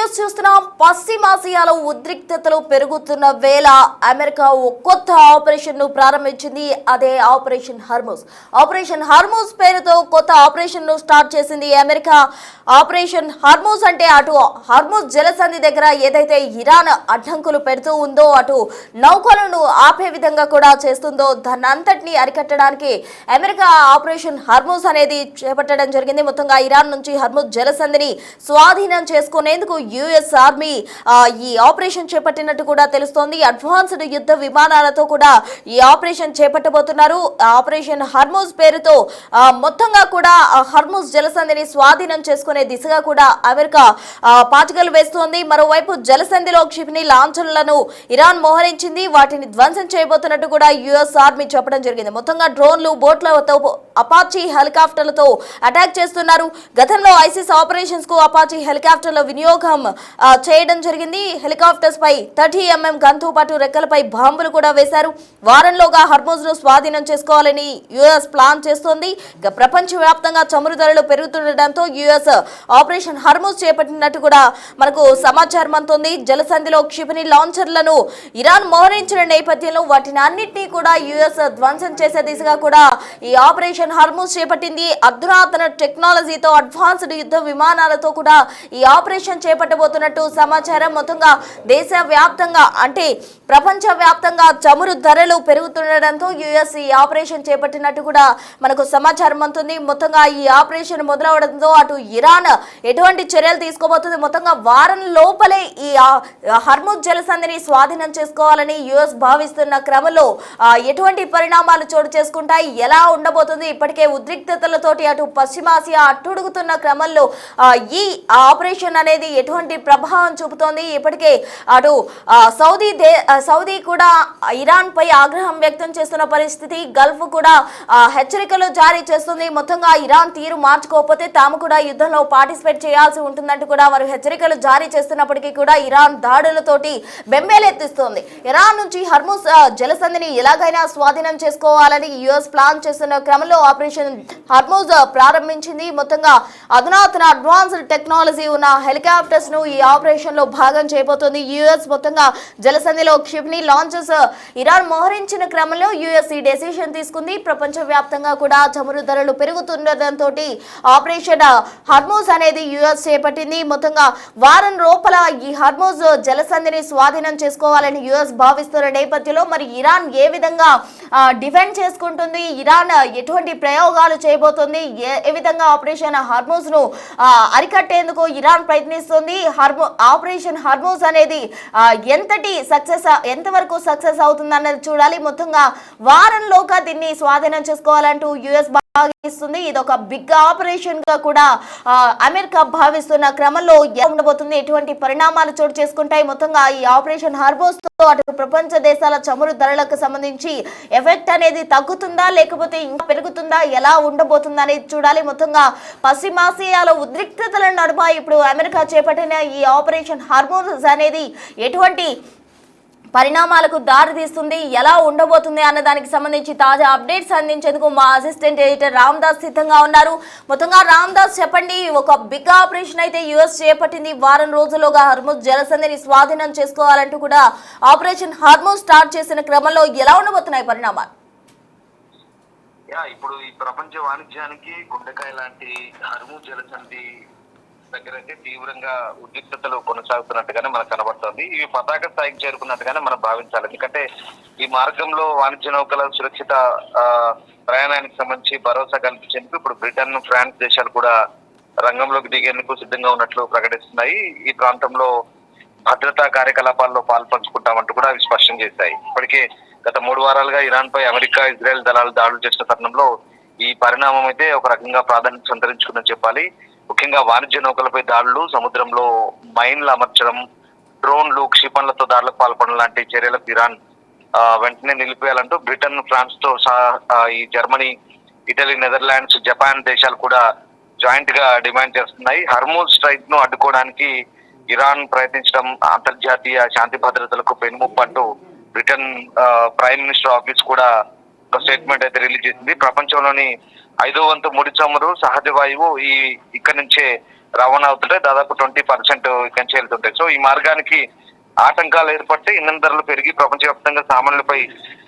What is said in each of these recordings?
News చూస్తున్నాం. పశ్చిమాసియాలో ఉద్రిక్తతలు పెరుగుతున్న వేళ అమెరికా ఓ కొత్త ఆపరేషన్ ను ప్రారంభించింది. అదే ఆపరేషన్ హర్మూజ్. ఆపరేషన్ హర్మూజ్ పేరుతో కొత్త ఆపరేషన్ ను స్టార్ట్ చేసింది అమెరికా. ఆపరేషన్ హర్మూజ్ అంటే అటు హర్మూజ్ జలసంధి దగ్గర ఏదైతే ఇరాన్ అడ్డంకులు పెడుతూ ఉందో, అటు నౌకలను ఆపే విధంగా కూడా చేస్తుందో, దాన్ని అంతటినీ అరికట్టడానికి అమెరికా ఆపరేషన్ హర్మూజ్ అనేది చేపట్టడం జరిగింది. మొత్తంగా ఇరాన్ నుంచి హర్మూజ్ జలసంధిని స్వాధీనం చేసుకునేందుకు యుఎస్ ఆర్మీ ఈ ఆపరేషన్ చేపట్టినట్టు కూడా తెలుస్తోంది. అడ్వాన్స్డ్ యుద్ధ విమానాలతో కూడా ఈ ఆపరేషన్ చేపట్టబోతున్నారు. ఆపరేషన్ హర్మూజ్ పేరుతో మొత్తంగా కూడా హర్మూజ్ జలసంధిని స్వాధీనం చేసుకునే దిశగా కూడా అమెరికా పాచికలు వేస్తోంది. మరోవైపు జలసంధిలో క్షిపణి లాంఛనలను ఇరాన్ మోహరించింది. వాటిని ధ్వంసం చేయబోతున్నట్టు కూడా యుఎస్ ఆర్మీ చెప్పడం జరిగింది. మొత్తంగా డ్రోన్లు, బోట్లతో, అపాచీ హెలికాప్టర్లతో అటాక్ చేస్తున్నారు. గతంలో ఐసిస్ ఆపరేషన్స్ కు అపాచీ హెలికాప్టర్ల వినియోగం చేయడం జరిగింది. హెలికాప్టర్స్ పై 30 mm గన్తో పాటు రెక్కలపై బాంబులు కూడా వేశారు. వారంలోగా హర్మూజ్ ను స్వాధీనం చేసుకోవాలని యుఎస్ ప్లాన్ చేస్తోంది. ప్రపంచవ్యాప్తంగా చమురు ధరలు పెరుగుతుండటంతో యుఎస్ ఆపరేషన్ హర్మూజ్ చేపట్టినట్టు కూడా మనకు సమాచారం అందుతోంది. జలసంధిలో క్షిపణి లాంచర్లను ఇరాన్ మోహరించిన నేపథ్యంలో వాటిని అన్నింటినీ కూడా యుఎస్ ధ్వంసం చేసే దిశగా కూడా ఈ ఆపరేషన్ హర్మూజ్ చేపట్టింది. అధునాతన టెక్నాలజీతో, అడ్వాన్స్డ్ యుద్ధ విమానాలతో కూడా ఈ ఆపరేషన్ చేపట్టబోతున్నట్టు సమాచారం. మొత్తంగా దేశవ్యాప్తంగా అంటే ప్రపంచ వ్యాప్తంగా చమురు ధరలు పెరుగుతుండటంతో యుఎస్ ఈ ఆపరేషన్ చేపట్టినట్టు కూడా మనకు సమాచారం అందుతుంది. మొత్తంగా ఈ ఆపరేషన్ మొదలవడంతో అటు ఇరాన్ ఎటువంటి చర్యలు తీసుకోబోతుంది, మొత్తంగా వారం లోపలే ఈ హర్మూజ్ జలసంధిని స్వాధీనం చేసుకోవాలని యుఎస్ భావిస్తున్న క్రమంలో ఎటువంటి పరిణామాలు చోటు చేసుకుంటాయి, ఎలా ఉండబోతుంది, ఇప్పటికే ఉద్రిక్తతలతోటి అటు పశ్చిమాసియా అట్టుడుగుతున్న క్రమంలో ఈ ఆపరేషన్ అనేది ఎటువంటి ప్రభావం చూపుతోంది. ఇప్పటికే అటు సౌదీ కూడా ఇరాన్ పై ఆగ్రహం వ్యక్తం చేస్తున్న పరిస్థితి, గల్ఫ్ కూడా హెచ్చరికలు జారీ చేస్తుంది. మొత్తంగా ఇరాన్ తీరు మార్చుకోకపోతే తాము కూడా యుద్ధంలో పార్టిసిపేట్ చేయాల్సి ఉంటుందంటూ కూడా వారు హెచ్చరికలు జారీ చేస్తున్నప్పటికీ కూడా ఇరాన్ దాడులతోటి బెంబేలెత్తిస్తోంది. ఇరాన్ నుంచి హర్మూజ్ జలసంధిని ఎలాగైనా స్వాధీనం చేసుకోవాలని యుఎస్ ప్లాన్ చేస్తున్న క్రమంలో ఆపరేషన్ హర్మూజ్ ప్రారంభించింది. మొత్తంగా అధునాతన అడ్వాన్స్డ్ టెక్నాలజీ ఉన్న హెలికాప్టర్స్ ను ఈ ఆపరేషన్ లో భాగం చేయబోతోంది యుఎస్. మొత్తంగా జలసంధిలో క్షిపణి లాంచెస్ ఇరాన్ మోహరించిన క్రమంలో యుఎస్ ఈ డెసిషన్ తీసుకుంది. ప్రపంచ వ్యాప్తంగా కూడా చమురు ధరలు పెరుగుతుండటంతో ఆపరేషన్ హర్మూజ్ అనేది యుఎస్ చేపట్టింది. మొత్తంగా వారం లోపల ఈ హర్మూజ్ జలసంధిని స్వాధీనం చేసుకోవాలని యుఎస్ భావిస్తున్న నేపథ్యంలో మరి ఇరాన్ ఏ విధంగా డిఫెండ్ చేసుకుంటుంది, ఇరాన్ ఎటువంటి ప్రయోగాలు చేయబోతుంది, ఏ విధంగా ఆపరేషన్ హర్మూజ్ ను అరికట్టేందుకు ఇరాన్ ప్రయత్నిస్తుంది, ఆపరేషన్ హర్మూజ్ అనేది ఎంతవరకు సక్సెస్ అవుతుంది అన్నది చూడాలి. మొత్తంగా వారంలోగా దీన్ని స్వాధీనం చేసుకోవాలంటూ యుఎస్ భావిస్తుంది. ఇది ఒక బిగ్ ఆపరేషన్ గా కూడా అమెరికా భావిస్తున్న క్రమంలో ఉండబోతుంది, ఎటువంటి పరిణామాలు చోటు చేసుకుంటాయి, మొత్తంగా ఈ ఆపరేషన్ హర్మూజ్ తో అటు ప్రపంచ దేశాల చమురు ధరలకు సంబంధించి ఎఫెక్ట్ అనేది తగ్గుతుందా లేకపోతే ఇంకా పెరుగుతుందా, ఎలా ఉండబోతుందా అనేది చూడాలి. మొత్తంగా పశ్చిమాసియాలో ఉద్రిక్తతల నడుమ ఇప్పుడు అమెరికా చేపట్టిన ఈ ఆపరేషన్ హర్మూజ్ అనేది ఎటువంటి పరిణామాలకు దారితీస్తుంది, ఎలా ఉండబోతుంది అన్న దానికి సంబంధించి తాజా అప్డేట్స్ అందించేందుకు మా అసిస్టెంట్ ఎడిటర్ రామ్దాస్ సిద్ధంగా ఉన్నారు. మొత్తంగా రామ్దాస్ చెప్పండి, ఒక బిగ్ ఆపరేషన్ అయితే యుఎస్ చేపట్టింది. వారం రోజుల్లోగా హర్మూజ్ జలసంధిని స్వాధీనం చేసుకోవాలంటూ కూడా ఆపరేషన్ హర్మూజ్ స్టార్ట్ చేసిన క్రమంలో ఎలా ఉండబోతున్నాయి పరిణామాలు? ఇప్పుడు ఈ ప్రపంచ వాణిజ్యానికి గుండెకాయ లాంటి హర్మూజ్ జలసంధి దగ్గర అయితే తీవ్రంగా ఉద్రిక్తతలు కొనసాగుతున్నట్టుగానే మనకు కనబడుతోంది. ఇవి పతాక స్థాయికి చేరుకున్నట్టుగానే మనం భావించాలి. ఎందుకంటే ఈ మార్గంలో వాణిజ్య నౌకల సురక్షిత ప్రయాణానికి సంబంధించి భరోసా కల్పించేందుకు ఇప్పుడు బ్రిటన్, ఫ్రాన్స్ దేశాలు కూడా రంగంలోకి దిగేందుకు సిద్ధంగా ఉన్నట్లు ప్రకటిస్తున్నాయి. ఈ ప్రాంతంలో భద్రతా కార్యకలాపాల్లో పాల్పంచుకుంటామంటూ కూడా అవి స్పష్టం చేశాయి. ఇప్పటికే గత 3 వారాలుగా ఇరాన్ పై అమెరికా, ఇజ్రాయెల్ దళాలు దాడులు చేసిన తరుణంలో ఈ పరిణామం అయితే ఒక రకంగా ప్రాధాన్యత సంతరించుకుందని చెప్పాలి. ముఖ్యంగా వాణిజ్య నౌకలపై దాడులు, సముద్రంలో మైన్లు అమర్చడం, డ్రోన్లు, క్షిపణులతో దాడులకు పాల్పడడం లాంటి చర్యలకు ఇరాన్ వెంటనే నిలిపేయాలంటూ బ్రిటన్, ఫ్రాన్స్ తో సహా ఈ జర్మనీ, ఇటలీ, నెదర్లాండ్స్, జపాన్ దేశాలు కూడా జాయింట్ గా డిమాండ్ చేస్తున్నాయి. హర్మూజ్ స్ట్రైక్ ను అడ్డుకోవడానికి ఇరాన్ ప్రయత్నించడం అంతర్జాతీయ శాంతి భద్రతలకు పెనుముప్పు అంటూ బ్రిటన్ ప్రైమ్ మినిస్టర్ ఆఫీస్ కూడా ఒక స్టేట్మెంట్ అయితే రిలీజ్ చేసింది. ప్రపంచంలోని 5వ వంతు ముడి చమురు సహజ వాయువు ఇక్కడ నుంచే రవాణా అవుతుంటే దాదాపు 20% ఇక్కడి నుంచి వెళ్తుంటాయి. సో ఈ మార్గానికి ఆటంకాలు ఏర్పడితే ఇంధన ధరలు పెరిగి ప్రపంచవ్యాప్తంగా సామాన్యులపై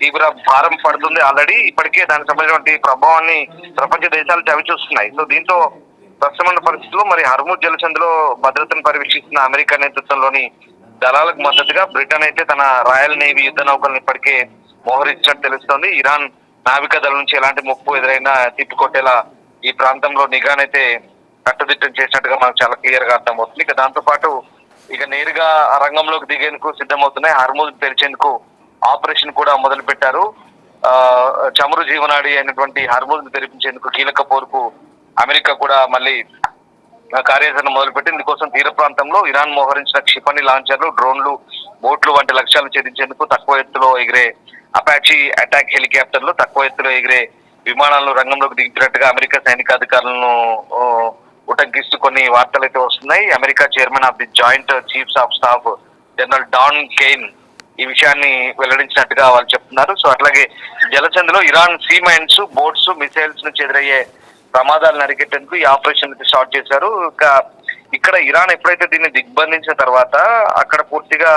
తీవ్ర భారం పడుతుంది. ఆల్రెడీ ఇప్పటికే దానికి సంబంధించినటువంటి ప్రభావాన్ని ప్రపంచ దేశాలు చవి చూస్తున్నాయి. సో దీంతో ప్రస్తుతమైన పరిస్థితుల్లో మరి హర్ముజ్ జలసంధిలో భద్రతను పర్యవేక్షిస్తున్న అమెరికా నేతృత్వంలోని దళాలకు మద్దతుగా బ్రిటన్ అయితే తన రాయల్ నేవీ యుద్ధ నౌకలను ఇప్పటికే మోహరించినట్టు తెలుస్తోంది. ఇరాన్ నావికా దళం నుంచి ఎలాంటి ముప్పు ఎదురైనా తిప్పికొట్టేలా ఈ ప్రాంతంలో నిఘానైతే కట్టుదిట్టం చేసినట్టుగా మనకు చాలా క్లియర్ గా అర్థమవుతుంది. ఇక దాంతో పాటు ఇక నేరుగా రంగంలోకి దిగేందుకు సిద్ధమవుతున్నాయి. హర్ముజ్ తెరిచేందుకు ఆపరేషన్ కూడా మొదలు పెట్టారు. చమురు జీవనాడి అయినటువంటి హర్ముజ్ తెరిపించేందుకు కీలక పోరుకు అమెరికా కూడా మళ్ళీ కార్యాచరణ మొదలుపెట్టి ఇందుకోసం తీర ప్రాంతంలో ఇరాన్ మోహరించిన క్షిపణి లాంచర్లు, డ్రోన్లు, బోట్లు వంటి లక్ష్యాలు ఛేదించేందుకు తక్కువ ఎత్తులో ఎగిరే అపాచీ అటాక్ హెలికాప్టర్లు, తక్కువ ఎత్తులో ఎగిరే విమానాలను రంగంలోకి దింపినట్టుగా అమెరికా సైనికాధికారులను ఉటంకిస్తూ కొన్ని వార్తలు అయితే వస్తున్నాయి. America chairman of the joint chiefs of staff general Dan Caine ఈ విషయాన్ని వెల్లడించినట్టుగా వాళ్ళు చెప్తున్నారు. సో అట్లాగే జలసంధిలో Iran sea mines, boats, missiles నుంచి ఎదురయ్యే ప్రమాదాలను అరికెట్టేందుకు ఈ ఆపరేషన్ స్టార్ట్ చేశారు. ఇక్కడ ఇరాన్ ఎప్పుడైతే దీన్ని దిగ్బంధించిన తర్వాత అక్కడ పూర్తిగా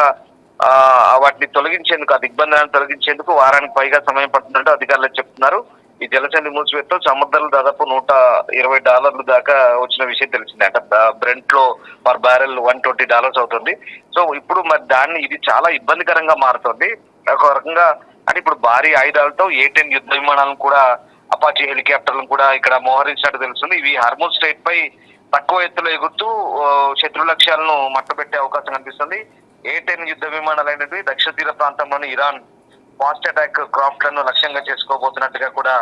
వాటిని తొలగించేందుకు, ఆ దిగ్బంధనాన్ని తొలగించేందుకు వారానికి పైగా సమయం పడుతుందంటే అధికారులు చెప్తున్నారు. ఈ జలసంధి మూసివేతతో చమురు దాదాపు $120 దాకా వచ్చిన విషయం తెలిసిందే. అంటే బ్రెంట్ లో పర్ బ్యారెల్ $120 అవుతుంది. సో ఇప్పుడు మరి ఇది చాలా ఇబ్బందికరంగా మారుతుంది. ఒక రకంగా అంటే ఇప్పుడు భారీ ఆయుధాలతో A-10 యుద్ధ విమానాలను కూడా, అపాచీ హెలికాప్టర్లను కూడా ఇక్కడ మోహరించినట్టు తెలుస్తుంది. ఇవి హర్ముజ్ స్ట్రెయిట్ పై తక్కువ ఎత్తులో ఎగురుతూ శత్రు లక్ష్యాలను మట్టబెట్టే అవకాశం కనిపిస్తుంది. A-10 యుద్ధ విమానాలు అనేవి దక్షిణ తీర ప్రాంతంలోని ఇరాన్ ఫాస్ట్ అటాక్ క్రాఫ్ట్ లను లక్ష్యంగా చేసుకోబోతున్నట్టుగా కూడా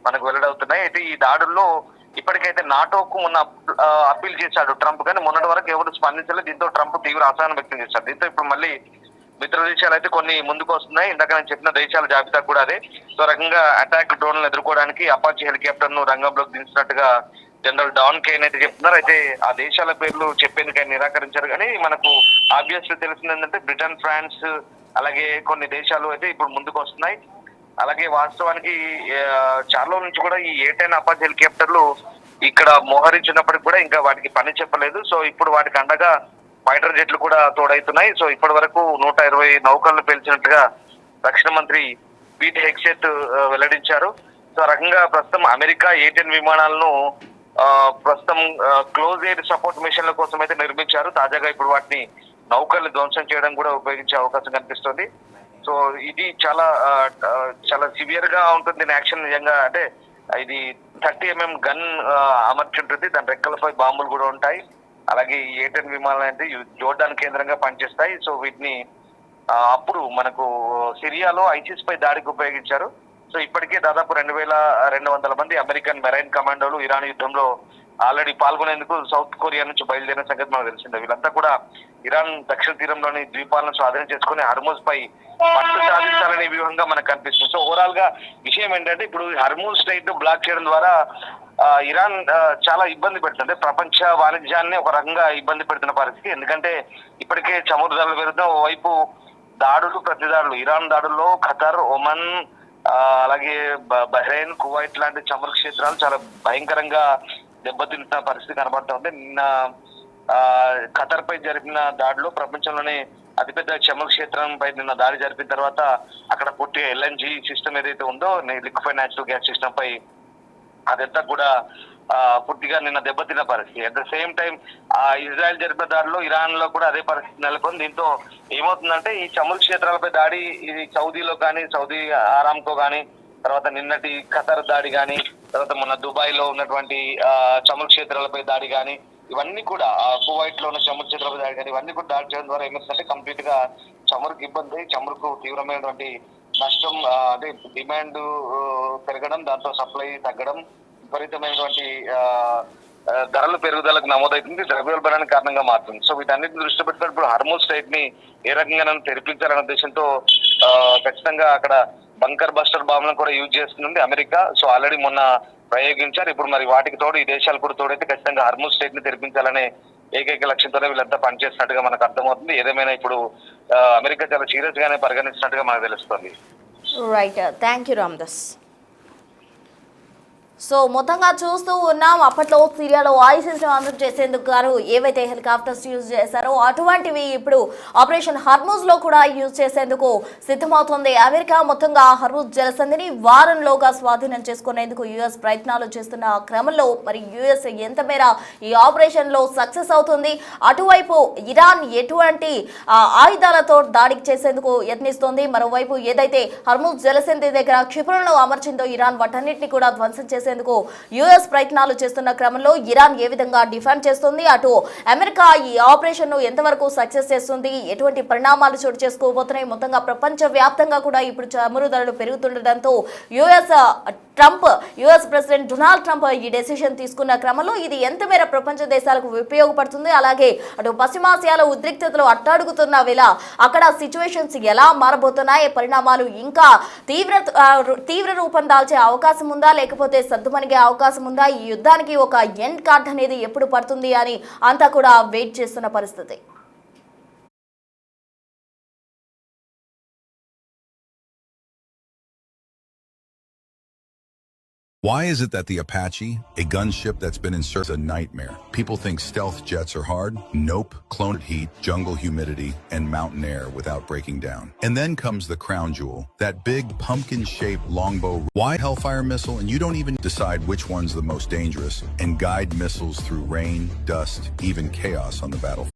మనకు వెల్లడవుతున్నాయి. అయితే ఈ దాడుల్లో ఇప్పటికైతే నాటోకు మొన్న అప్పీల్ చేశాడు ట్రంప్, కానీ మొన్నటి వరకు ఎవరు స్పందించలేదు. దీంతో ట్రంప్ తీవ్ర అసహనం వ్యక్తం చేశారు. దీంతో ఇప్పుడు మళ్ళీ మిత్ర దేశాలు అయితే కొన్ని ముందుకు వస్తున్నాయి. ఇందాక నేను చెప్పిన దేశాల జాబితా కూడా అదే. సో రకంగా అటాక్ డ్రోన్లను ఎదుర్కోవడానికి అపాచీ హెలికాప్టర్ ను రంగంలోకి దించినట్టుగా జనరల్ డాన్ కెయిన్ అయితే చెప్తున్నారు. అయితే ఆ దేశాల పేర్లు చెప్పేందుకు ఆయన నిరాకరించారు. కానీ మనకు ఆబ్వియస్లీ తెలిసింది ఏంటంటే బ్రిటన్, ఫ్రాన్స్, అలాగే కొన్ని దేశాలు అయితే ఇప్పుడు ముందుకు వస్తున్నాయి. అలాగే వాస్తవానికి చాలా నుంచి కూడా ఈ A-10 అపాచీ హెలికాప్టర్లు ఇక్కడ మోహరించినప్పటికి కూడా ఇంకా వాటికి పని చెప్పలేదు. సో ఇప్పుడు వాటికి అండగా ఫైటర్ జెట్లు కూడా తోడైతున్నాయి. సో ఇప్పటి వరకు 120 నౌకలను పేల్చినట్టుగా రక్షణ మంత్రి పీట్ హెగ్సెట్ వెల్లడించారు. సో రకంగా ప్రస్తుతం అమెరికా A-10 విమానాలను ప్రస్తుతం క్లోజ్ ఎయిర్ సపోర్ట్ మిషన్ల కోసం అయితే నిర్మించారు. తాజాగా ఇప్పుడు వాటిని నౌకల్ని ధ్వంసం చేయడం కూడా ఉపయోగించే అవకాశం కనిపిస్తుంది. సో ఇది చాలా చాలా సివియర్ గా ఉంటుంది యాక్షన్. నిజంగా అంటే ఇది 30 mm గన్ అమర్చి ఉంటుంది. దాని రెక్కలపై బాంబులు కూడా ఉంటాయి. అలాగే ఈ A-10 విమానాలు అంటే జోర్డాన్ కేంద్రంగా పనిచేస్తాయి. సో వీటిని అప్పుడు మనకు సిరియాలో ఐసిస్ పై దాడికి ఉపయోగించారు. సో ఇప్పటికే దాదాపు 2200 మంది అమెరికన్ మెరైన్ కమాండోలు ఇరాన్ యుద్ధంలో ఆల్రెడీ పాల్గొనేందుకు సౌత్ కొరియా నుంచి బయలుదేరిన సంగతి మనకు తెలిసిందే. వీళ్ళంతా కూడా ఇరాన్ దక్షిణ తీరంలోని ద్వీపాలను స్వాధీనం చేసుకుని హర్ముజ్ పై పట్టు సాధించాలనే వ్యూహంగా మనకు కనిపిస్తుంది. సో ఓవరాల్ గా విషయం ఏంటంటే ఇప్పుడు హర్ముజ్ స్ట్రెయిట్ బ్లాక్ చేయడం ద్వారా ఇరాన్ చాలా ఇబ్బంది పెడుతుంది. ప్రపంచ వాణిజ్యాన్ని ఒక రకంగా ఇబ్బంది పెడుతున్న పరిస్థితి. ఎందుకంటే ఇప్పటికే చమురు ధరలు పెరుగుతున్న ఓవైపు దాడులు, ప్రతిదాడులు, ఇరాన్ దాడుల్లో ఖతర్, ఒమన్, అలాగే బహ్రెయిన్, కువైట్ లాంటి చమురు క్షేత్రాలు చాలా భయంకరంగా దెబ్బతింటున్న పరిస్థితి కనబడుతుంది. నిన్న ఖతర్ పై జరిపిన దాడిలో ప్రపంచంలోనే అతిపెద్ద చమురు క్షేత్రం పై నిన్న దాడి జరిపిన తర్వాత అక్కడ పూర్తిగా LNG సిస్టమ్ ఏదైతే ఉందో, లిక్విఫైడ్ న్యాచురల్ గ్యాస్ సిస్టమ్ పై అదంతా కూడా పూర్తిగా నిన్న దెబ్బతిన్న పరిస్థితి. At the same time Israel జరిపిన దాడిలో ఇరాన్ లో కూడా అదే పరిస్థితి నెలకొంది. దీంతో ఏమవుతుందంటే ఈ చమురు క్షేత్రాలపై దాడి, ఇది సౌదీలో కానీ, సౌదీ ఆరామ్కో కానీ, తర్వాత నిన్నటి ఖతర్ దాడి కానీ, తర్వాత మన దుబాయ్ లో ఉన్నటువంటి చమురు క్షేత్రాలపై దాడి కానీ, ఇవన్నీ కూడా కువైట్ లో ఉన్న చమురు క్షేత్రాలపై దాడి కానీ, ఇవన్నీ కూడా దాడి చేయడం ద్వారా ఏమవుతుందంటే కంప్లీట్ గా చమురుకు ఇబ్బంది, చమురుకు తీవ్రమైనటువంటి నష్టం, అంటే డిమాండ్ పెరగడం, దాంతో సప్లై తగ్గడం, విపరీతమైనటువంటి ధరలు పెరుగుదలకు నమోదవుతుంది. ద్రవ్యోల్బణానికి కారణంగా మారుతుంది. సో వీటన్నిటిని దృష్టి పెట్టుకుని ఇప్పుడు హర్ముజ్ స్ట్రెయిట్ ని ఏ రకంగా తెరిపించాలనే ఉద్దేశంతో ఖచ్చితంగా అక్కడ బంకర్ బస్టర్ బాంబులను కూడా యూజ్ చేస్తుంది అమెరికా. సో ఆల్రెడీ మొన్న ప్రయోగించారు. ఇప్పుడు మరి వాటికి తోడు ఈ దేశాలు కూడా తోడైతే ఖచ్చితంగా హర్ముజ్ స్ట్రెయిట్ ని తెరిపించాలనే ఏకైక లక్ష్యంతోనే వీళ్ళంతా పనిచేస్తున్నట్టుగా మనకు అర్థమవుతుంది. ఏదేమైనా ఇప్పుడు అమెరికా చాలా సీరియస్ గానే పరిగణించినట్టుగా మనకు తెలుస్తుంది. Right, thank you Ramadas. So మొత్తంగా చూస్తూ ఉన్నాం, అప్పట్లో సిరియాలో ఐసిస్ అంతం చేసేందుకు గాను ఏవైతే హెలికాప్టర్స్ యూజ్ చేశారో అటువంటివి ఇప్పుడు ఆపరేషన్ హర్మూజ్ లో కూడా యూజ్ చేసేందుకు సిద్ధమవుతుంది అమెరికా. మొత్తంగా హర్మూజ్ జలసంధిని వారంలోగా స్వాధీనం చేసుకునేందుకు యుఎస్ ప్రయత్నాలు చేస్తున్న క్రమంలో మరి యుఎస్ ఎంత మేర ఈ ఆపరేషన్ లో సక్సెస్ అవుతుంది, అటువైపు ఇరాన్ ఎటువంటి ఆయుధాలతో దాడికి చేసేందుకు యత్నిస్తోంది, మరోవైపు ఏదైతే హర్మూజ్ జలసంధి దగ్గర క్షిపణులను అమర్చిందో ఇరాన్ వాటన్నిటిని కూడా ధ్వంసం చేసేందుకు యుఎస్ ప్రయత్నాలు చేస్తున్న క్రమంలో ఇరాన్ ఏ విధంగా డిఫెండ్ చేస్తుంది, అటు అమెరికా ఈ ఆపరేషన్ ను ఎంతవరకు సక్సెస్ చేస్తుంది, ఎటువంటి పరిణామాలు చోటు చేసుకోబోతున్నాయి, మొత్తంగా ప్రపంచ వ్యాప్తంగా కూడా ఇప్పుడు చమురు ధరలు పెరుగుతుండటంతో యుఎస్ ప్రెసిడెంట్ డొనాల్డ్ ట్రంప్ ఈ డెసిషన్ తీసుకున్న క్రమంలో ఇది ఎంత మేర ప్రపంచ దేశాలకు ఉపయోగపడుతుంది, అలాగే అటు పశ్చిమాసియాలో ఉద్రిక్తతలు అట్టాడుగుతున్న వేళ అక్కడ సిచ్యువేషన్స్ ఎలా మారబోతున్నాయి, పరిణామాలు ఇంకా తీవ్ర రూపం దాల్చే అవకాశం ఉందా, లేకపోతే సద్దుమణిగే అవకాశం ఉందా, ఈ యుద్ధానికి ఒక ఎండ్ కార్డ్ అనేది ఎప్పుడు పడుతుంది అని అంతా కూడా వెయిట్ చేస్తున్న పరిస్థితి. Why is it that the Apache, a gunship that's been in service, is a nightmare? People think stealth jets are hard. Nope. Cloned heat, jungle humidity, and mountain air without breaking down. And then comes the crown jewel, that big pumpkin-shaped longbow. Why Hellfire missile? And you don't even decide which one's the most dangerous and guide missiles through rain, dust, even chaos on the battlefield.